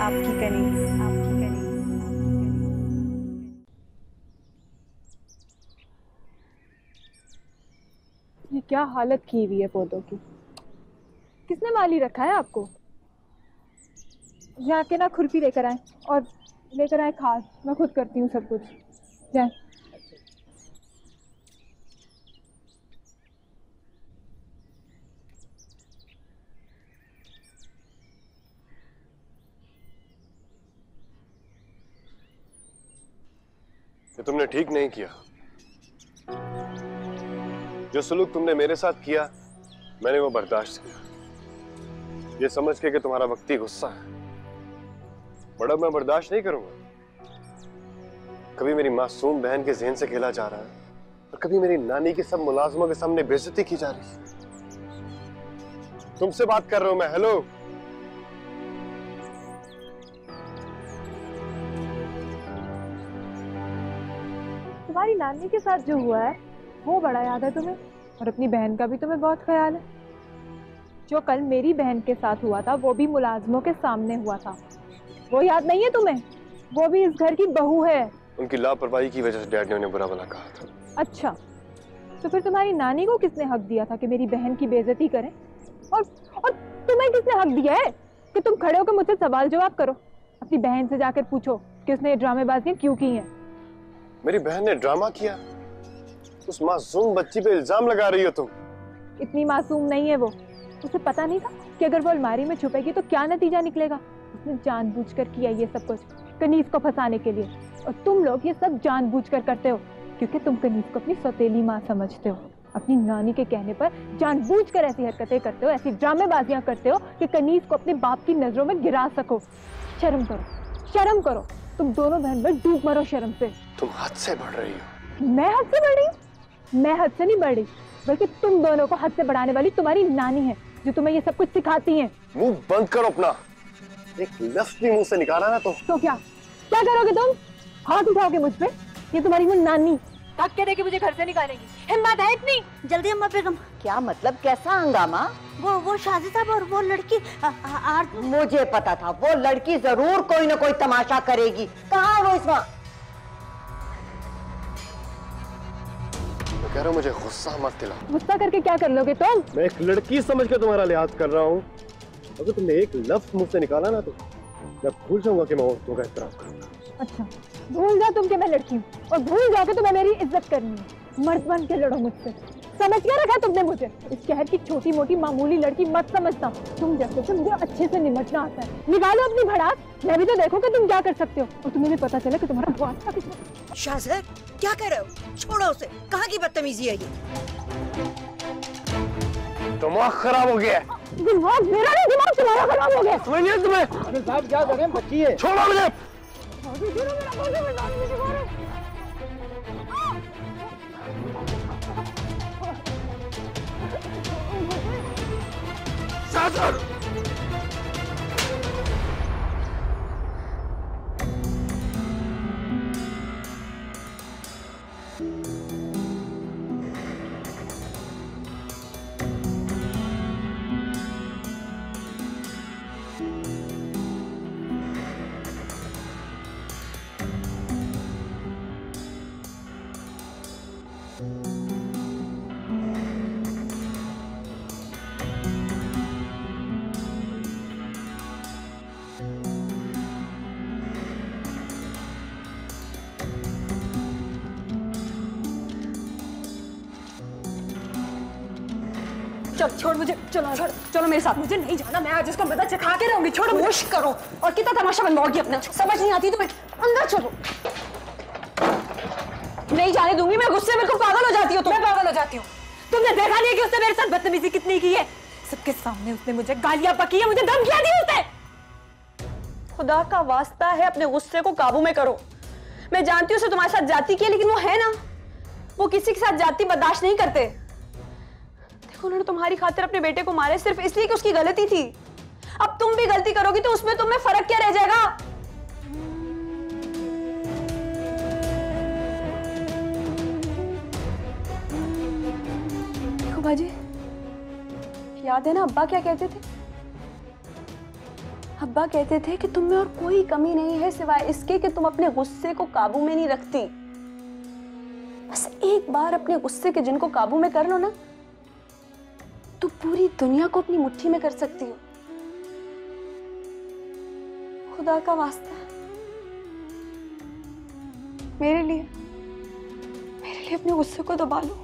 आपकी कनीज, आपकी कनीज। ये क्या हालत की हुई है पौधों की। किसने माली रखा है आपको? जाके ना खुरपी लेकर आए और लेकर आए खाद। मैं खुद करती हूँ सब कुछ। जाए। ये तुमने ठीक नहीं किया। जो सलूक तुमने मेरे साथ किया मैंने वो बर्दाश्त किया, ये समझ के कि तुम्हारा वक्ती गुस्सा है। बड़ा मैं बर्दाश्त नहीं करूंगा। कभी मेरी मासूम बहन के ज़हन से खेला जा रहा है और कभी मेरी नानी के सब मुलाजमों के सामने बेइज्जती की जा रही है। तुमसे बात कर रहा हूं मैं। हेलो, तुम्हारी नानी के साथ जो हुआ है वो बड़ा याद है तुम्हें, और अपनी बहन का भी तुम्हें बहुत ख्याल है। जो कल मेरी बहन के साथ हुआ था वो भी मुलाजमों के सामने हुआ था, वो याद नहीं है तुम्हें? वो भी इस घर की बहू है। उनकी लापरवाही की वजह से डैड ने उन्हें बुरा भला कहा था। अच्छा, तो फिर तुम्हारी नानी को किसने हक दिया था कि मेरी बहन की बेइज्जती करें? और तुम्हें किसने हक दिया है कि तुम खड़े होकर मुझसे सवाल जवाब करो? अपनी बहन से जाकर पूछो कि उसने ये ड्रामेबाजियां क्यों की हैं। मेरी बहन ने ड्रामा किया? उस मासूम बच्ची पे इल्जाम लगा रही हो तुम। इतनी मासूम नहीं है वो। उसे पता नहीं था कि अगर वो अलमारी में छुपेगी तो क्या नतीजा निकलेगा। उसने जानबूझकर किया ये सब कुछ कनीज को फंसाने के लिए, और तुम लोग ये सब जानबूझकर करते हो क्योंकि तुम कनीज को अपनी सौतेली माँ समझते हो। अपनी नानी के कहने पर जानबूझकर ऐसी हरकतें करते हो, ऐसी ड्रामेबाजियां करते हो कि कनीज को अपने बाप की नजरों में गिरा सको। शर्म करो, शर्म करो। तुम दोनों बहन भाई डूब मरो शर्म से। तुम हद से बढ़ रही हो। मैं हद से बढ़ रही हूँ? मैं हद से नहीं बढ़ रही, बल्कि तुम दोनों को हद से बढ़ाने वाली तुम्हारी नानी है जो तुम्हें ये सब कुछ सिखाती है। मुंह बंद करो अपना। एक लफ्ज भी मुंह से निकाला ना तो क्या क्या करोगे तुम? हाथ उठाओगे मुझ पे? ये तुम्हारी वो नानी धक्के के देके मुझे घर से निकालेगी। हिम्मत है इतनी? जल्दी अम्मा बेगम। क्या मतलब, कैसा हंगामा? वो शादी साहब और वो लड़की मुझे पता था वो लड़की जरूर कोई ना कोई तमाशा करेगी। कहाँ है वो इस वक्त? मैं कह रहा हूँ मुझे गुस्सा मत दिलाओ। गुस्सा करके क्या कर लोगे तुम? मैं एक लड़की समझ के तुम्हारा लिहाज कर रहा हूँ। अगर तुमने एक लफ्ज मुझसे निकाला ना तो मैं भूल जाऊंगा कि मैं औरतों का एहतराम करूंगा। अच्छा, भूल जाओ तुम कि मैं लड़की हूँ, और भूल जाओ कि तुम्हें मेरी इज्जत करनी है। मर्द बन के लड़ो मुझसे। समझ क्या रखा तुमने मुझे? इस शहर की छोटी मोटी मामूली लड़की मत समझता। तुम जैसे से मुझे अच्छे से निपटना आता है। निकालो अपनी भड़ास, मैं भी तो देखो कि तुम क्या कर सकते हो, और तुम्हें भी पता चले कि तुम्हारा वास्ता किसमें। शाहज़ाद, क्या कर रहे हो? छोड़ो उसे। कहाँ की बदतमीजी है ये? दिमाग खराब हो गया है। दिमाग मेरा नहीं, दिमाग तुम्हारा खराब हो गया। समझ नहीं तुम्हें? अरे साहब क्या करें, बच्ची है। छोड़ो मुझे। शाहज़ाद, चल छोड़ मुझे, चलो छोड़, चलो मेरे साथ। मुझे नहीं जाना, मैं आज इसको मदद सिखा के रहूंगी। छोड़ो, होश करो। और कितना तमाशा बनवाओगी अपना? समझ नहीं आती तुम्हें? अंदर चलो। नहीं जाने दूंगी मैं। गुस्से में बिल्कुल पागल हो जाती हो तुम। मैं पागल हो जाती हूँ? तुमने देखा नहीं कि उसने मेरे साथ बदतमीजी कितनी की है? सबके सामने उसने मुझे गालियां बकी है, मुझे धमकियां दी उसने। खुदा का वास्ता है अपने गुस्से को काबू में करो। मैं जानती हूँ उसे तुम्हारे साथ जाती की है, लेकिन वो है ना, वो किसी के साथ जाती बर्दाश्त नहीं करते। उन्होंने तुम्हारी खातिर अपने बेटे को मारे सिर्फ इसलिए कि उसकी गलती थी। अब तुम भी गलती करोगी तो उसमें तुम्हें फर्क क्या रह जाएगा? देखो बाजी, याद है ना अब्बा क्या कहते थे? अब्बा कहते थे कि तुम में और कोई कमी नहीं है सिवाय इसके कि तुम अपने गुस्से को काबू में नहीं रखती। बस एक बार अपने गुस्से के जिनको काबू में कर लो ना, तो पूरी दुनिया को अपनी मुट्ठी में कर सकती हो। खुदा का वास्ता मेरे लिए अपने गुस्से को दबा लो।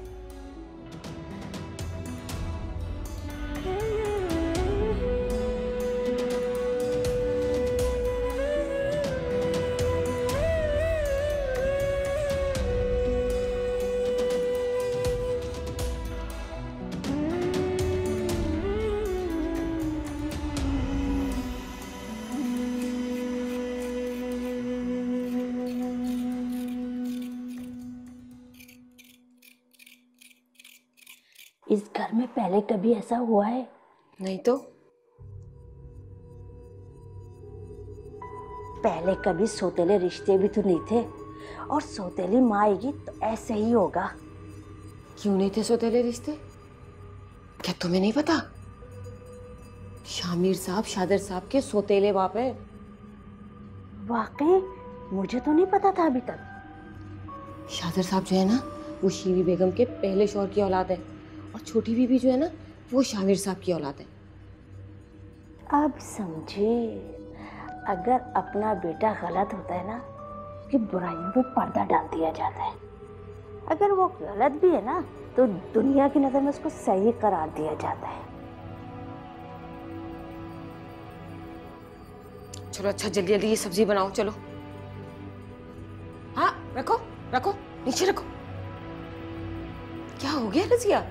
इस घर में पहले कभी ऐसा हुआ है? नहीं तो पहले कभी सौतेले रिश्ते भी तो नहीं थे, और सौतेली माँ आएगी तो ऐसे ही होगा। क्यों नहीं थे सौतेले रिश्ते? क्या तुम्हें नहीं पता? शामिर साहब शादिर साहब के सौतेले बाप है। वाकई मुझे तो नहीं पता था अभी तक। शादिर साहब जो है ना, वो शीवी बेगम के पहले शौहर की औलाद है, और छोटी बीबी जो है ना, वो शामिर साहब की औलाद है। अब समझे, अगर अपना बेटा गलत होता है ना, कि बुराइयों पे पर्दा डाल दिया जाता है। अगर वो गलत भी है ना, तो दुनिया की नजर में उसको सही करार दिया जाता है। चलो अच्छा, जल्दी जल्दी ये सब्जी बनाओ, चलो। हाँ रखो रखो, नीचे रखो। क्या हो गया रजिया?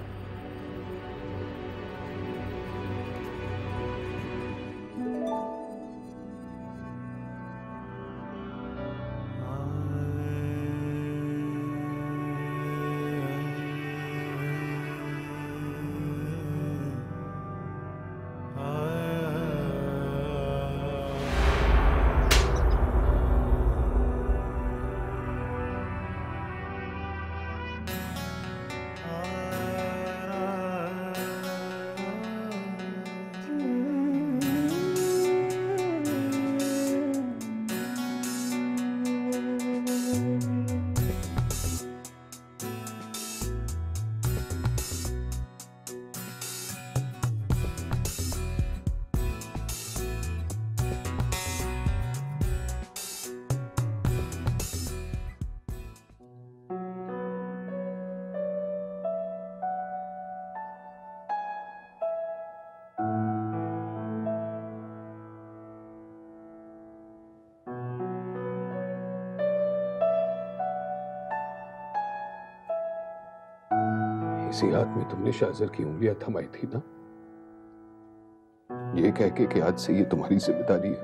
इसी हाथ में तुमने शाहजर की उंगलियां थमाई थी ना, ये कह के कि आज से ये तुम्हारी जिम्मेदारी है।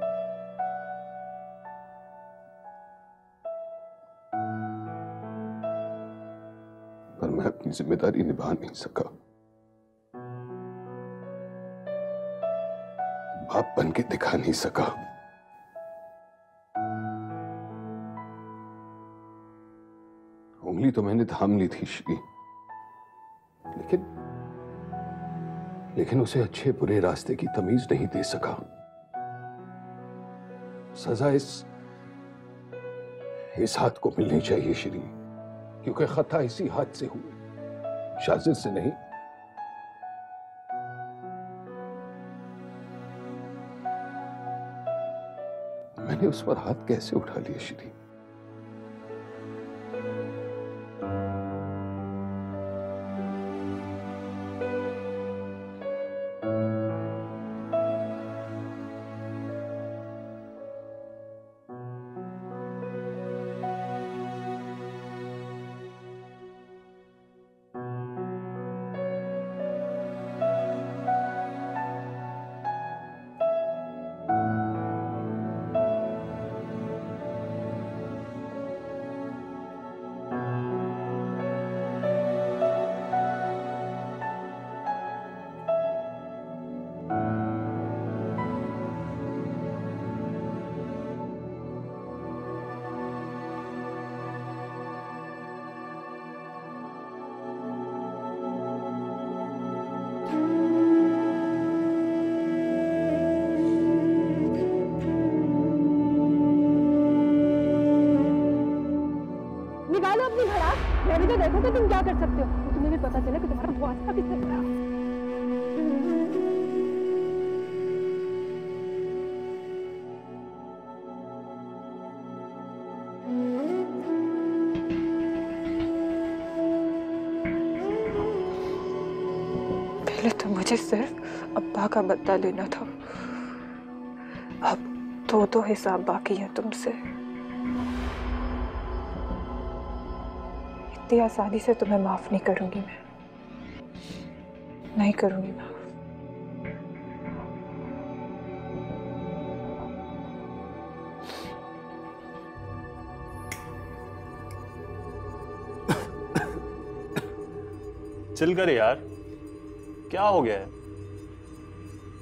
पर मैं अपनी जिम्मेदारी निभा नहीं सका। बाप बन के दिखा नहीं सका। उंगली तो मैंने थाम ली थी श्री, लेकिन उसे अच्छे बुरे रास्ते की तमीज नहीं दे सका। सजा इस हाथ को मिलनी चाहिए श्री, क्योंकि खता इसी हाथ से हुए, शाजिद से नहीं। मैंने उस पर हाथ कैसे उठा लिया श्री? अपनी भड़ास, मैं भी तो देखो कि तुम क्या कर सकते हो, तो तुम्हें भी पता चले कि तुम्हारा वास्ता किससे पड़ा। पहले तो मुझे सिर्फ अब्बा का बदला लेना था, अब दो हिसाब बाकी है तुमसे। इतनी आसानी से तुम्हें माफ नहीं करूंगी, मैं नहीं करूंगी माफ। चिल कर यार, क्या हो गया है?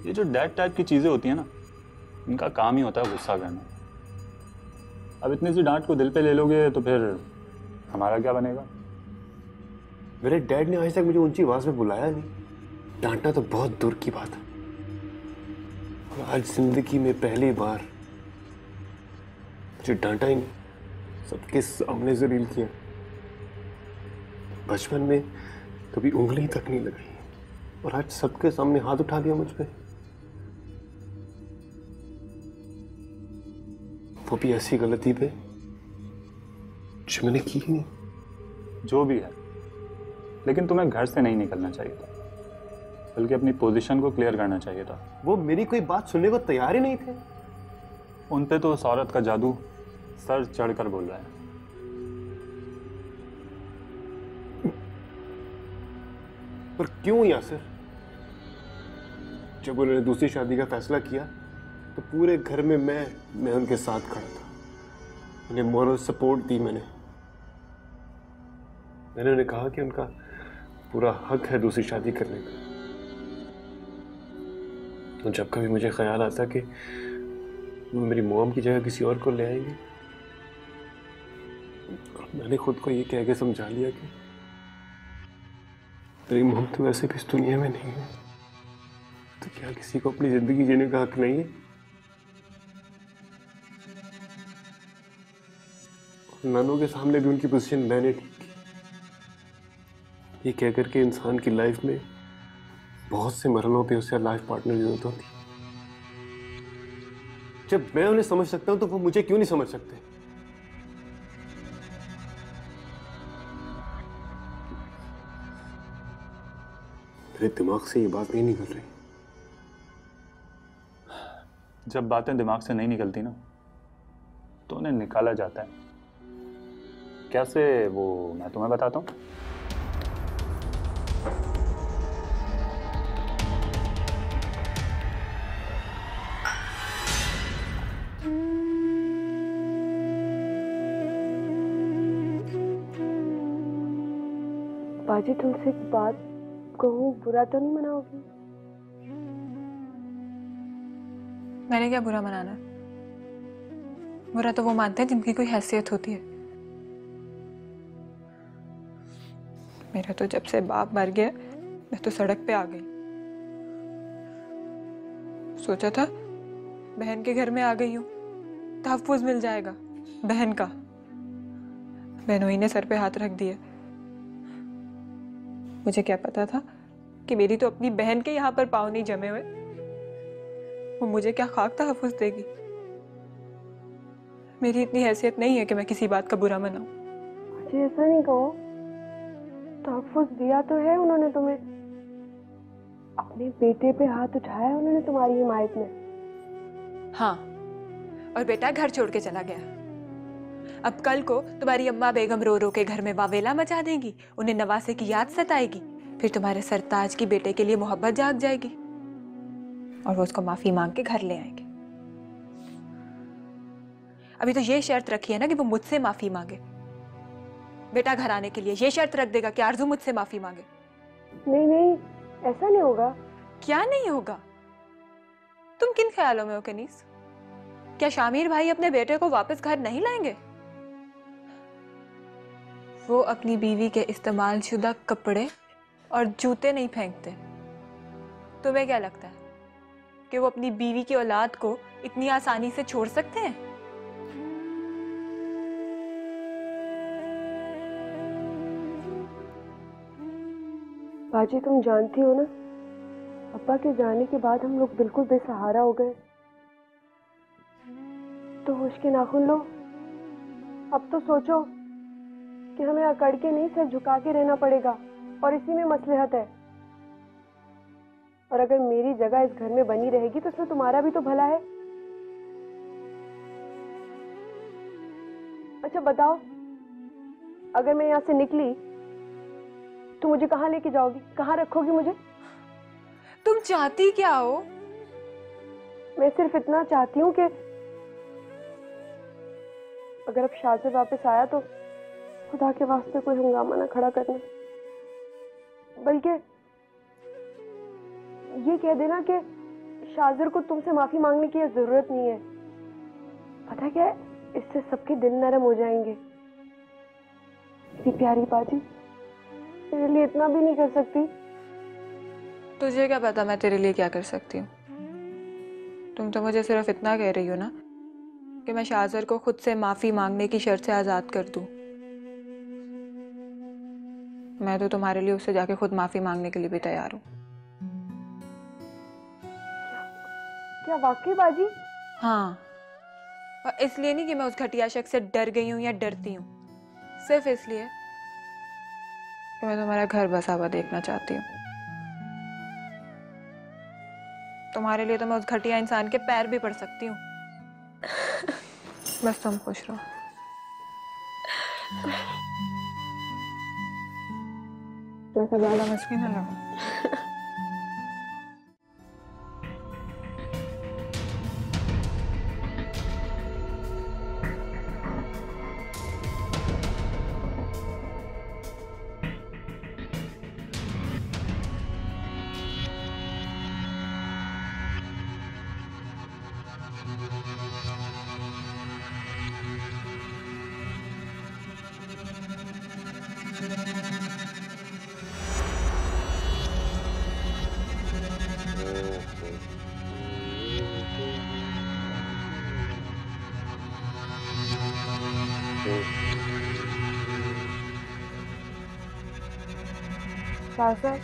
ये जो डैड टाइप की चीजें होती है ना, इनका काम ही होता है गुस्सा करना। अब इतनी सी डांट को दिल पे ले लोगे तो फिर हमारा क्या बनेगा? मेरे डैड ने आज तक मुझे ऊंची आवाज में बुलाया नहीं, डांटना तो बहुत दूर की बात है। और आज जिंदगी में पहली बार मुझे डांटा ही नहीं, सबके सामने जलील किया। बचपन में कभी उंगली तक नहीं लगाई और आज सबके सामने हाथ उठा दिया मुझ पे, वो भी ऐसी गलती पे जो मैंने की ही नहीं। जो भी है, लेकिन तुम्हें घर से नहीं निकलना चाहिए था, बल्कि अपनी पोजीशन को क्लियर करना चाहिए था। वो मेरी कोई बात सुनने को तैयार ही नहीं थे। उन पे तो उस औरत का जादू सर चढ़कर बोल रहा है। पर क्यों यासिर? जब उन्होंने दूसरी शादी का फैसला किया तो पूरे घर में मैं उनके साथ खड़ा था, उन्हें मोरल सपोर्ट दी मैंने उन्हें कहा कि उनका पूरा हक है दूसरी शादी करने का। तो जब कभी मुझे ख्याल आता कि वो मेरी मॉम की जगह किसी और को ले आएंगे, मैंने खुद को ये कह के समझा लिया कि तेरी मॉम तो वैसे भी इस दुनिया में नहीं है, तो क्या किसी को अपनी जिंदगी जीने का हक नहीं है? नानों के सामने भी उनकी पोजीशन मैंने ठीक की। ये कह करके इंसान की लाइफ में बहुत से मरहलों पे उसे लाइफ पार्टनर की जरूरत होती है। जब मैं उन्हें समझ सकता हूं तो वो मुझे क्यों नहीं समझ सकते? मेरे दिमाग से ये बात नहीं निकल रही। जब बातें दिमाग से नहीं निकलती ना, तो उन्हें निकाला जाता है। कैसे, वो मैं तुम्हें बताता हूँ। बाजी, तुमसे एक बात कहूँ, बुरा तो नहीं मनाओगी? मैंने क्या बुरा मनाना? बुरा तो वो मानते हैं जिनकी कोई हैसियत होती है। मेरा तो जब से बाप मर गया, मैं तो सड़क पे आ गई। सोचा था बहन के घर में आ गई हूं, तहफ्फुज़ मिल जाएगा बहन का। बहनोई ने सर पे हाथ रख दिया। मुझे क्या पता था कि मेरी तो अपनी बहन के यहाँ पर पाँव नहीं जमे हुए, वो मुझे क्या खाक तहफ्फुज़ देगी। मेरी इतनी हैसियत नहीं है कि मैं किसी बात का बुरा मनाऊं। मुझे ऐसा नहीं कहो, तहफ्फुज़ दिया तो है उन्होंने तुम्हें, अपने बेटे पे हाथ उठाया उन्होंने तुम्हारी हिमायत में। हाँ, और बेटा घर छोड़ के चला गया। अब कल को तुम्हारी अम्मा बेगम रो रो के घर में वावेला मचा देगी, उन्हें नवासे की याद सताएगी, फिर तुम्हारे सरताज की बेटे के लिए मोहब्बत जाग जाएगी और वो उसको माफी मांग के घर ले आएंगे। अभी तो ये शर्त रखी है ना कि वो मुझसे माफी मांगे। बेटा घर आने के लिए ये शर्त रख देगा कि आरजू मुझसे माफी मांगे। नहीं नहीं, ऐसा नहीं होगा। क्या नहीं होगा? तुम किन ख्यालों में हो कनीस? क्या शामिर भाई अपने बेटे को वापस घर नहीं लाएंगे? वो अपनी बीवी के इस्तेमाल शुदा कपड़े और जूते नहीं फेंकते। तुम्हें क्या लगता है कि वो अपनी बीवी की औलाद को इतनी आसानी से छोड़ सकते हैं? बाजी तुम जानती हो ना, अब्बा के जाने के बाद हम लोग बिल्कुल बेसहारा हो गए। तो होश के नाखून लो। अब तो सोचो कि हमें अकड़ के नहीं, सर झुका के रहना पड़ेगा, और इसी में मसलहत है। और अगर मेरी जगह इस घर में बनी रहेगी तो इसमें तुम्हारा भी तो भला है। अच्छा बताओ, अगर मैं यहाँ से निकली तो मुझे कहाँ लेके जाओगी, कहाँ रखोगी मुझे? तुम चाहती क्या हो? मैं सिर्फ इतना चाहती हूँ कि अगर अब शाज़िर वापस आया तो खुदा के वास्ते कोई हंगामा ना खड़ा करना, बल्कि ये कह देना कि शाज़िर को तुमसे माफी मांगने की जरूरत नहीं है। पता क्या है, इससे सबके दिल नरम हो जाएंगे। मेरी प्यारी बाजी, तेरे लिए इतना भी नहीं कर सकती? तुझे क्या पता मैं तेरे लिए क्या कर सकती हूँ? तुम तो मुझे सिर्फ इतना कह रही हो ना कि मैं शाज़र को खुद से माफी मांगने की शर्त से आजाद कर दूं। मैं तो तुम्हारे लिए उससे जाके खुद माफी मांगने के लिए भी तैयार हूँ। क्या वाकई बाजी? हाँ, और इसलिए नहीं कि मैं उस घटिया शख्स से डर गई हूँ या डरती हूँ, सिर्फ इसलिए कि मैं तुम्हारा घर बसा हुआ देखना चाहती हूँ। तुम्हारे लिए तो मैं उस घटिया इंसान के पैर भी पड़ सकती हूँ। बस तुम खुश रहो। जैसा ज्यादा मुश्किल ना लगा। शाज़र,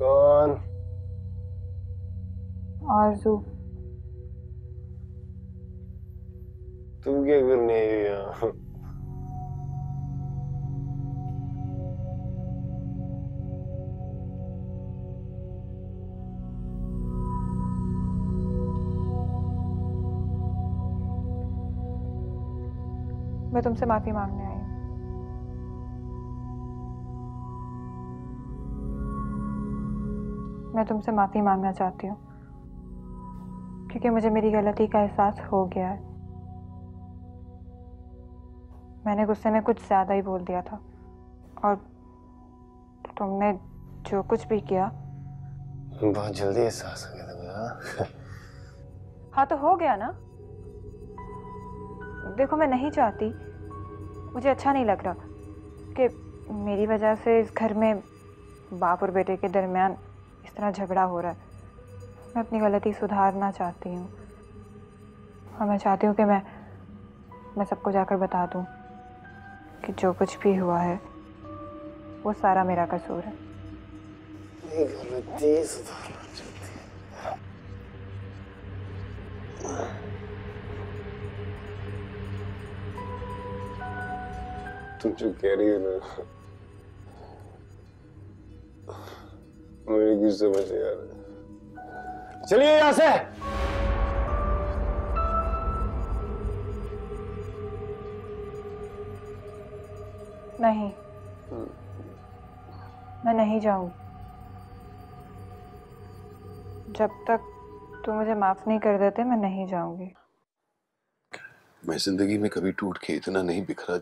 कौन? आरज़ू। तुम क्या करने आई हो यहाँ? मैं तुमसे माफी मांगने आई हूँ। मैं तुमसे माफी मांगना चाहती हूँ क्योंकि मुझे मेरी गलती का एहसास हो गया है। मैंने गुस्से में कुछ ज्यादा ही बोल दिया था और तुमने जो कुछ भी किया बहुत जल्दी एहसास हो गया तुम्हें। हाँ तो हो गया ना। देखो मैं नहीं चाहती, मुझे अच्छा नहीं लग रहा कि मेरी वजह से इस घर में बाप और बेटे के दरमियान इस तरह झगड़ा हो रहा है। मैं अपनी गलती सुधारना चाहती हूँ और मैं चाहती हूँ कि मैं सबको जाकर बता दूँ कि जो कुछ भी हुआ है वो सारा मेरा कसूर है। ये गलती सुधारना चाहती है। तुम जो कह रही हो ना, मुझे कुछ समझ नहीं आ रहा। चलिए यहाँ से। नहीं, मैं नहीं जाऊंगी जब तक तुम मुझे माफ नहीं कर देते। मैं नहीं जाऊंगी। मैं जिंदगी में कभी टूट के इतना नहीं बिखरा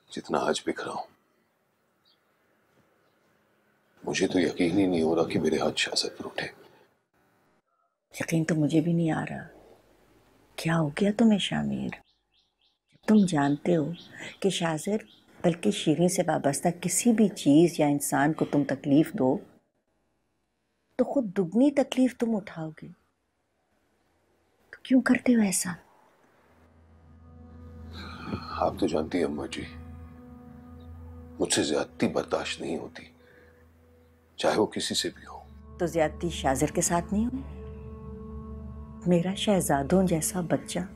जितना आज बिखरा हूं। मुझे तो यकीन ही नहीं हो रहा कि मेरे हाथ शाज़र पर उठे। यकीन तो मुझे भी नहीं आ रहा। क्या हो गया तुम्हें शामिर? तुम जानते हो कि शाज़र बल्कि शीरीन से वाबस्ता किसी भी चीज़ या इंसान को तुम तकलीफ दो तो खुद दुगनी तकलीफ तुम उठाओगे। तो क्यों करते हो ऐसा? आप तो जानती हैं अम्मा जी, मुझसे ज्यादती बर्दाश्त नहीं होती, चाहे वो किसी से भी हो। तो ज्यादती शाजिर के साथ नहीं हुई? मेरा शहजादों जैसा बच्चा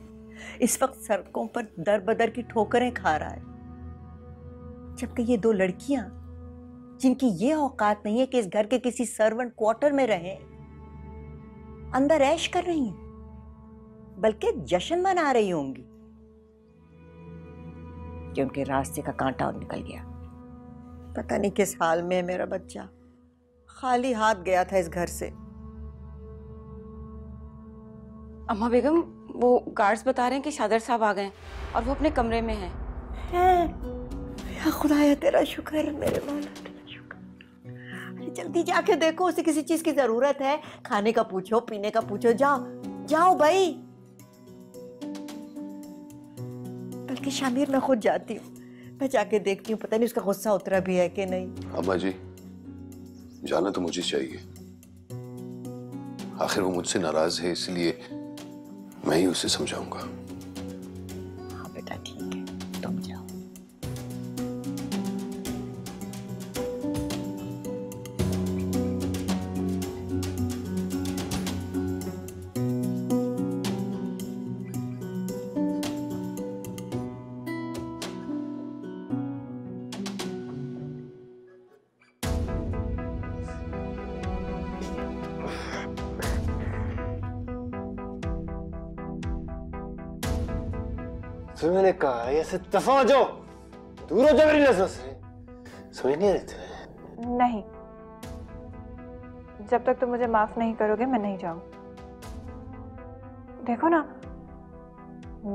इस वक्त सड़कों पर दर बदर की ठोकरें खा रहा है, जबकि ये दो लड़कियां जिनकी ये औकात नहीं है कि इस घर के किसी सर्वेंट क्वार्टर में रहें, अंदर ऐश कर रही हैं, बल्कि जश्न मना रही होंगी कि उनके रास्ते का कांटा और निकल गया। पता नहीं किस हाल में है मेरा बच्चा, खाली हाथ गया था इस घर से। अम्मा बेगम, वो गार्ड्स बता रहे हैं कि शादर साहब आ गए और वो अपने कमरे में हैं। या खुदाया तेरा शुक्र, मेरे मौला तेरा शुक्र। अरे जल्दी जाके देखो, उसे किसी चीज की जरूरत है, खाने का पूछो, पीने का पूछो, जाओ जाओ भाई। बल्कि शामिर मैं खुद जाती हूँ, मैं जाके देखती हूँ, पता नहीं उसका गुस्सा उतरा भी है कि नहीं। अम्मा जी, जाना तो मुझे चाहिए, आखिर वो मुझसे नाराज है, इसलिए मैं ही उसे समझाऊंगा। हाँ बेटा ठीक है, तुम जाओ। तो मैंने कहा ऐसे दफा हो जाओ, दूर हो जाओ मेरी नजरों से। समझ नहीं रहते। नहीं, जब तक तुम मुझे माफ नहीं करोगे मैं नहीं जाऊं। देखो ना,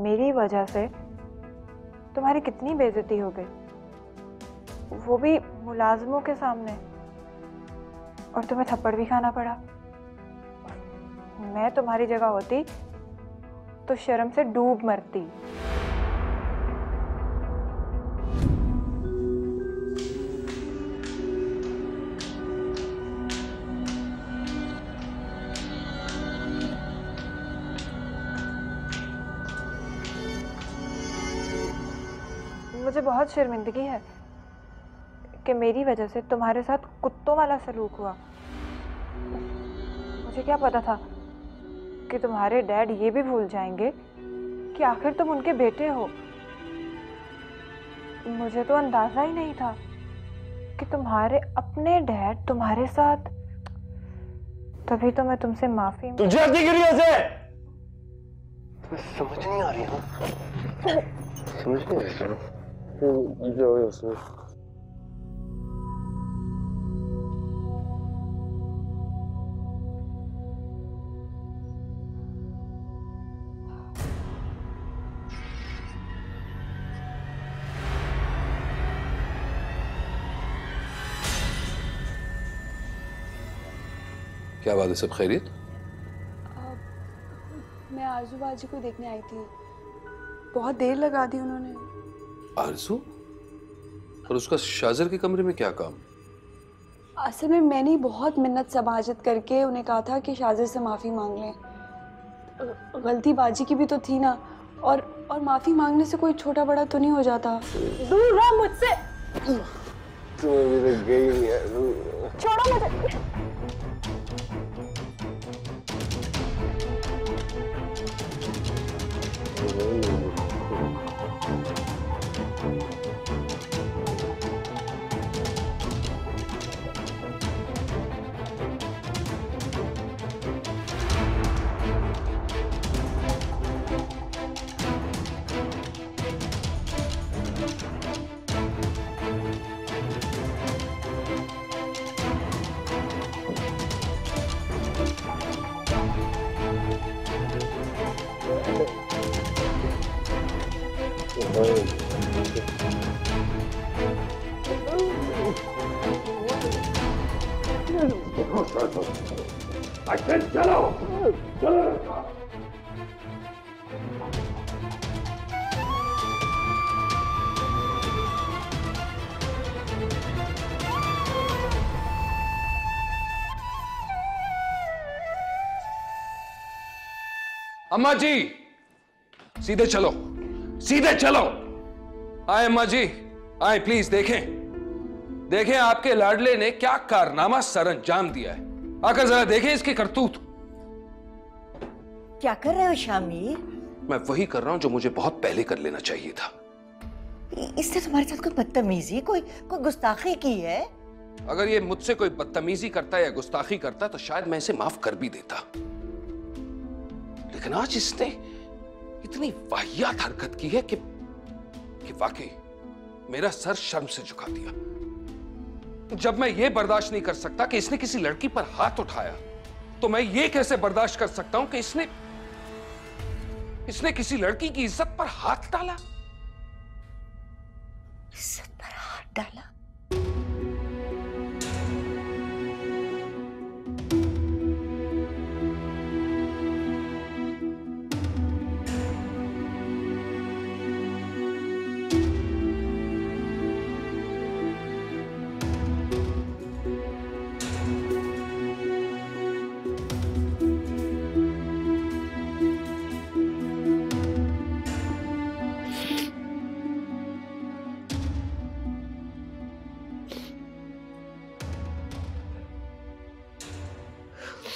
मेरी वजह से तुम्हारी कितनी बेइज्जती हो गई, वो भी मुलाजमों के सामने, और तुम्हें थप्पड़ भी खाना पड़ा। मैं तुम्हारी जगह होती तो शर्म से डूब मरती। मुझे बहुत शर्मिंदगी है कि मेरी वजह से तुम्हारे साथ कुत्तों वाला सलूक हुआ। मुझे क्या पता था कि तुम्हारे डैड ये भी भूल जाएंगे कि आखिर तुम उनके बेटे हो। मुझे तो अंदाजा ही नहीं था कि तुम्हारे अपने डैड तुम्हारे साथ। तभी तो मैं तुमसे माफी। तुझे आती क्यों नहीं ऐसे? समझ नहीं आ रही है, समझ नहीं आ रही है। जो उसमें क्या बात है, सब खैरियत? मैं आरजू बाजी को देखने आई थी, बहुत देर लगा दी उन्होंने। आरजू? और उसका शाजर के कमरे में क्या काम? असल में मैंने बहुत मिन्नत समाजत करके उन्हें कहा था कि शाजर से माफ़ी मांग लें। गलती बाजी की भी तो थी ना, और माफ़ी मांगने से कोई छोटा बड़ा तो नहीं हो जाता। दूर रहो मुझसे। तुम्हें अभी तक गई नहीं है। छोड़ो मुझे। चलो चलो। अम्मा जी सीधे चलो, सीधे चलो। आए अम्मा जी, आए प्लीज। देखें देखें आपके लाडले ने क्या कारनामा सर अंजाम दिया है। आकर जरा देखें इसकी करतूत। क्या कर रहे हो शामिर? मैं वही कर रहा हूं जो मुझे बहुत पहले कर लेना चाहिए था। इसने तुम्हारे साथ कोई बदतमीजी, कोई गुस्ताखी की है? अगर ये मुझसे कोई बदतमीजी करता या गुस्ताखी करता तो शायद मैं इसे माफ कर भी देता, लेकिन आज इसने इतनी वाहियात हरकत की है कि वाकई मेरा सर शर्म से झुका दिया। जब मैं ये बर्दाश्त नहीं कर सकता कि इसने किसी लड़की पर हाथ उठाया, तो मैं ये कैसे बर्दाश्त कर सकता हूं कि इसने किसी लड़की की इज्जत पर हाथ डाला। इज्जत पर हाथ डाला?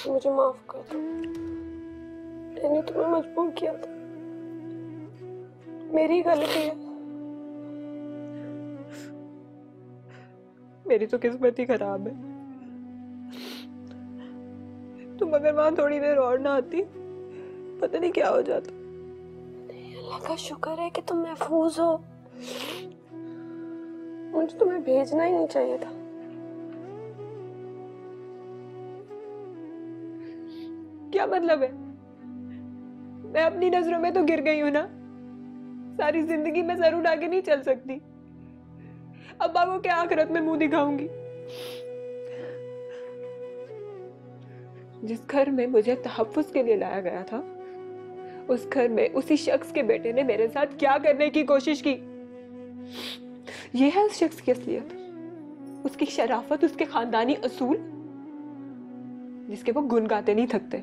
मुझे माफ कर दो, मैंने तुम्हें मजबूर किया था, मेरी गलती है। मेरी तो किस्मत ही खराब है। तुम अगर वहां थोड़ी देर और ना आती, पता नहीं क्या हो जाता। अल्लाह का शुक्र है कि तुम महफूज हो। मुझे तुम्हें भेजना ही नहीं चाहिए था। क्या मतलब है? मैं अपनी नजरों में तो गिर गई हूं ना। सारी जिंदगी मैं सर उठा के नहीं चल सकती। अब्बा को क्या आखिरत में मुंह दिखाऊंगी? जिस घर में मुझे तहफ्फुज के लिए लाया गया था, उस घर में उसी शख्स के बेटे ने मेरे साथ क्या करने की कोशिश की। ये है उस शख्स की असलियत, उसकी शराफत, उसके खानदानी असूल, जिसके वो गुन गाते नहीं थकते।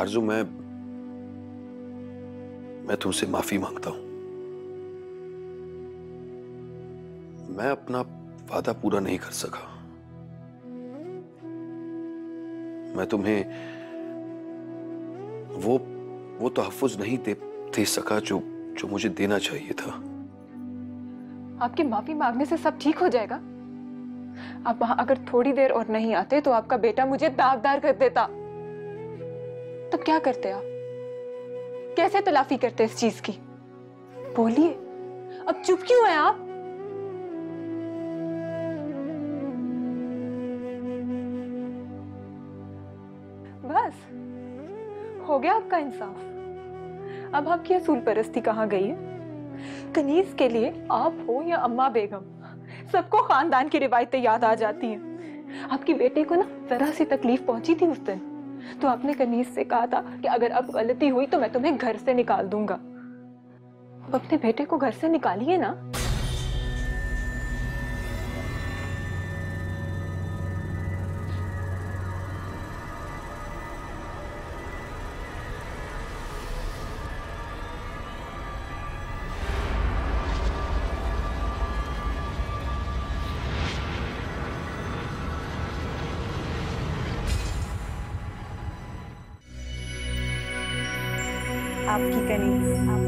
आरज़ू, मैं तुमसे माफी मांगता हूं। मैं अपना वादा पूरा नहीं कर सका। मैं तुम्हें वो तहफ़्फ़ुज़ नहीं दे सका जो मुझे देना चाहिए था। आपकी माफी मांगने से सब ठीक हो जाएगा? आप वहां अगर थोड़ी देर और नहीं आते तो आपका बेटा मुझे दागदार कर देता। तब क्या करते आप? कैसे तलाफी करते इस चीज की? बोलिए, अब चुप क्यों हैं आप? बस हो गया आपका इंसाफ। अब आपकी असूल परस्ती कहाँ गई है? कनीज के लिए आप हो या अम्मा बेगम, सबको खानदान की रिवायतें याद आ जाती हैं। आपकी बेटे को ना जरा सी तकलीफ पहुंची थी उस दिन, तो आपने कनीज से कहा था कि अगर अब गलती हुई तो मैं तुम्हें घर से निकाल दूंगा। अब अपने बेटे को घर से निकालिए ना। आपकी कनीज।